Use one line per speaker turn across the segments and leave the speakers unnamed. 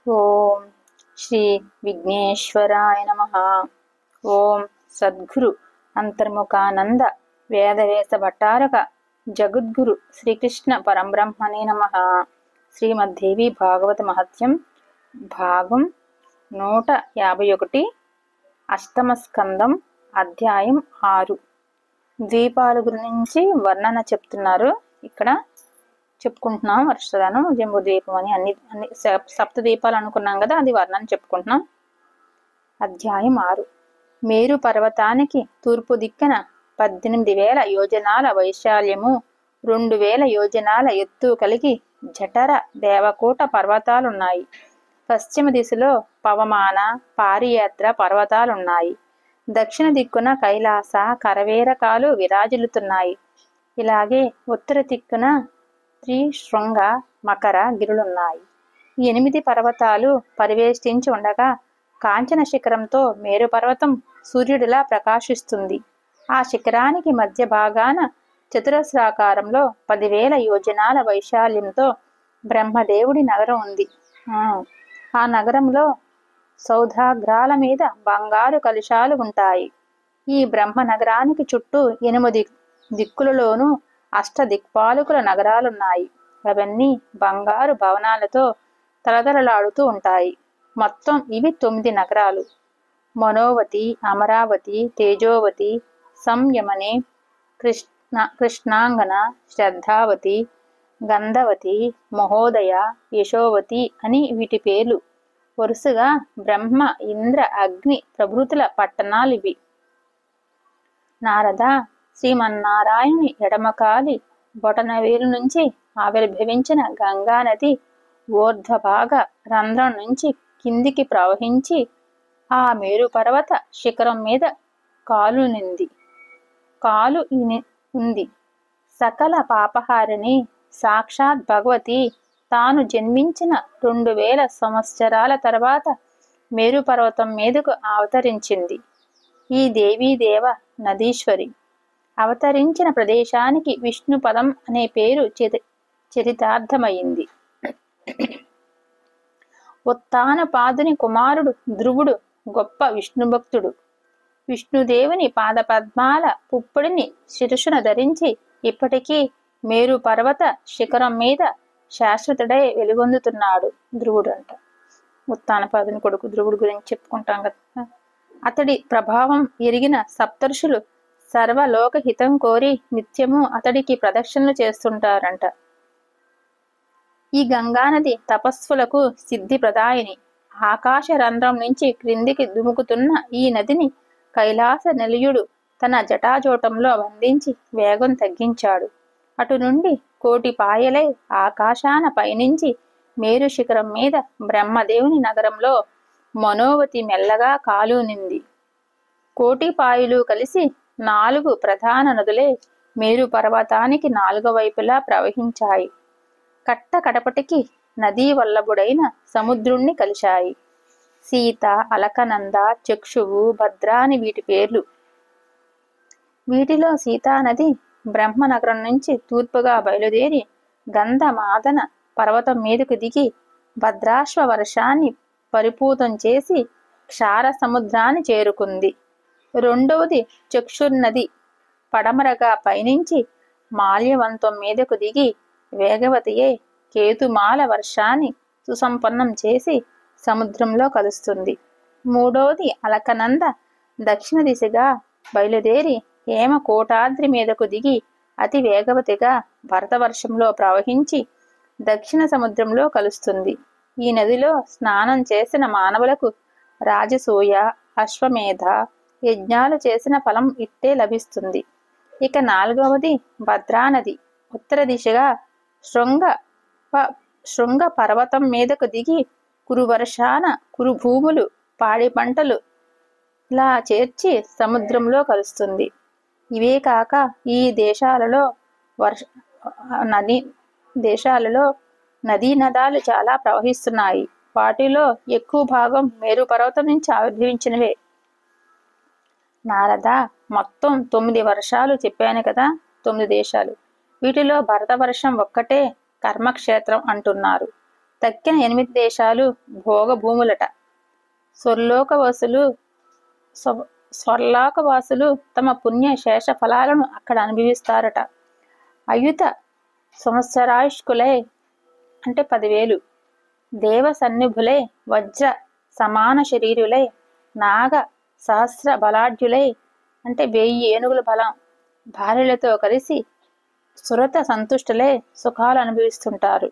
ఓం శ్రీ విఘ్నేశ్వరాయ నమః. ఓం సద్గురు అంతర్ముఖానంద వేదవేశ భట్టారక జగద్గురు శ్రీకృష్ణ పరంబ్రహ్మణే నమః. శ్రీమద్దేవి భాగవత మహత్యం భాగం 151, అష్టమ స్కందం, అధ్యాయం 6. ద్వీపాల గురించి వర్ణన చెప్తున్నారు. ఇక్కడ చెప్పుకుంటున్నాం వర్షదానం జంబూ ద్వీపం అని అన్ని సప్త ద్వీపాలు అనుకున్నాం కదా, అది వర్ణన చెప్పుకుంటున్నాం. అధ్యాయం 6. మేరు పర్వతానికి తూర్పు దిక్కున 18,000 యోజనాల వైశాల్యము, 2,000 యోజనాల ఎత్తు కలిగి జఠర దేవకూట పర్వతాలున్నాయి. పశ్చిమ దిశలో పవమాన పారియాత్ర పర్వతాలున్నాయి. దక్షిణ దిక్కున కైలాస కరవేరకాలు విరాజిల్లుతున్నాయి. ఇలాగే ఉత్తర దిక్కున త్రిశృంగ మకర గిరులున్నాయి. 8 పర్వతాలు పరివేష్టించి ఉండగా కాంచన శిఖరంతో మేరు పర్వతం సూర్యుడిలా ప్రకాశిస్తుంది. ఆ శిఖరానికి మధ్య భాగాన చతురస్రాకారంలో 10,000 యోజనాల వైశాల్యంతో బ్రహ్మదేవుడి నగరం ఉంది. ఆ నగరంలో సౌధాగ్రాల మీద బంగారు కలుషాలు ఉంటాయి. ఈ బ్రహ్మ నగరానికి చుట్టూ 8 దిక్కులలోనూ అష్టదిక్పాలకుల నగరాలున్నాయి. అవన్నీ బంగారు భవనాలతో తలతలలాడుతూ ఉంటాయి. మొత్తం ఇవి 9 నగరాలు. మనోవతి, అమరావతి, తేజోవతి, సంయమని, కృష్ణాంగన, శ్రద్ధావతి, గంధవతి, మహోదయ, యశోవతి అని వీటి పేర్లు. వరుసగా బ్రహ్మ, ఇంద్ర, అగ్ని ప్రభృతుల పట్టణాలివి. నారద, శ్రీమన్నారాయణుని ఎడమకాలి బొటనవేలు నుంచి ఆవిర్భవించిన గంగానది ఊర్ధ్వభాగ రంధ్రం నుంచి కిందికి ప్రవహించి ఆ మేరు పర్వత శిఖరం మీద కాలు ఉంది. సకల పాపహారిణి సాక్షాత్ భగవతి తాను జన్మించిన 2,000 సంవత్సరాల తర్వాత మేరు పర్వతం మీదకు అవతరించింది. ఈ దేవీదేవ నదీశ్వరి అవతరించిన ప్రదేశానికి విష్ణుపదం అనే పేరు చరితార్థమైంది. ఉత్తానపాదుని కుమారుడు ధ్రువుడు గొప్ప విష్ణుభక్తుడు. విష్ణుదేవుని పాదపద్మాల పుప్పొడిని శిరసున ధరించి ఇప్పటికీ మేరు పర్వత శిఖరం మీద శాశ్వతుడై వెలుగొందుతున్నాడు ధ్రువుడు అంట. ఉత్తానపాదుని కొడుకు ధ్రువుడు గురించి చెప్పుకుంటాం కదా. అతడి ప్రభావం ఎరిగిన సప్తర్షులు సర్వలోక హితం కోరి నిత్యము అతడికి ప్రదక్షిణలు చేస్తుంటారంట. ఈ గంగానది తపస్సులకు సిద్ధి ప్రదాయిని. ఆకాశ రంధ్రం నుంచి క్రిందికి దుముకుతున్న ఈ నదిని కైలాస నిలయుడు తన జటాజోటంలో బంధించి వేగం తగ్గించాడు. అటు నుండి 1,000,000 పాయలై ఆకాశాన పయనించి మేరు శిఖరం మీద బ్రహ్మదేవుని నగరంలో మనోవతి మెల్లగా కాలూనింది. 1,000,000 పాయలు కలిసి 4 ప్రధాన నదులే మేరు పర్వతానికి 4 వైపులా ప్రవహించాయి. కట్ట కడపటికి నదీ వల్లభుడైన సముద్రుణ్ణి కలిశాయి. సీత, అలకనంద, చక్షువు, భద్ర అని వీటి పేర్లు. వీటిలో సీతానది బ్రహ్మనగరం నుంచి తూర్పుగా బయలుదేరి గంధమాదన పర్వతం మీదకు దిగి భద్రాశ్వ వర్షాన్ని పరిపూతం చేసి క్షార సముద్రాన్ని చేరుకుంది. రెండవది చక్షుర్నది పడమరగా పయనించి మాల్యవంతం మీదకు దిగి వేగవతియే కేతుమాల వర్షాన్ని సుసంపన్నం చేసి సముద్రంలో కలుస్తుంది. మూడవది అలకనంద దక్షిణ దిశగా బయలుదేరి హేమకోటాద్రి మీదకు దిగి అతి వేగవతిగా భరతవర్షంలో ప్రవహించి దక్షిణ సముద్రంలో కలుస్తుంది. ఈ నదిలో స్నానం చేసిన మానవులకు రాజసూయ, అశ్వమేధ యజ్ఞాలు చేసిన ఫలం ఇట్టే లభిస్తుంది. ఇక 4వది భద్రానది ఉత్తర దిశగా శృంగ పర్వతం మీదకు దిగి కురువర్షాన కురుభూములు, పాడి పంటలు ఇలా చేర్చి సముద్రంలో కలుస్తుంది. ఇవే కాక ఈ దేశాలలో నదీ నదాలు చాలా ప్రవహిస్తున్నాయి. వాటిలో ఎక్కువ భాగం మేరు పర్వతం నుంచి ఆవిర్భవించినవే. నారద, మొత్తం 9 వర్షాలు చెప్పాను కదా, 9 దేశాలు. వీటిలో భరతవర్షం ఒక్కటే కర్మక్షేత్రం అంటున్నారు. తక్కిన 8 దేశాలు భోగ భూములట. స్వర్లోకవాసులు తమ పుణ్య శేష ఫలాలను అక్కడ అనుభవిస్తారట. అయుత సంవత్సరాయుష్కులై అంటే 10,000, దేవ సన్నిభులై వజ్ర సమాన శరీరులై నాగ సహస్ర బలాఢ్యులై అంటే 1000 ఏనుగుల బలం భార్యలతో కలిసి సురత సంతుష్టులై సుఖాలు అనుభవిస్తుంటారు.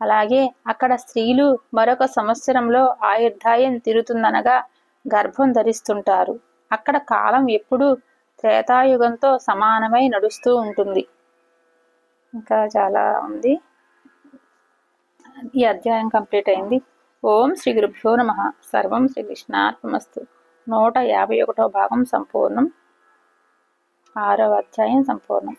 అలాగే అక్కడ స్త్రీలు మరొక సంవత్సరంలో ఆయుర్దాయం తీరుతుందనగా గర్భం ధరిస్తుంటారు. అక్కడ కాలం ఎప్పుడూ త్రేతాయుగంతో సమానమై నడుస్తూ ఉంటుంది. ఇంకా చాలా ఉంది. ఈ అధ్యాయం కంప్లీట్ అయింది. ఓం శ్రీ గురుభ్యో నమః. సర్వం శ్రీ కృష్ణార్పణమస్తు. 151వ భాగం సంపూర్ణం. 6వ అధ్యాయం సంపూర్ణం.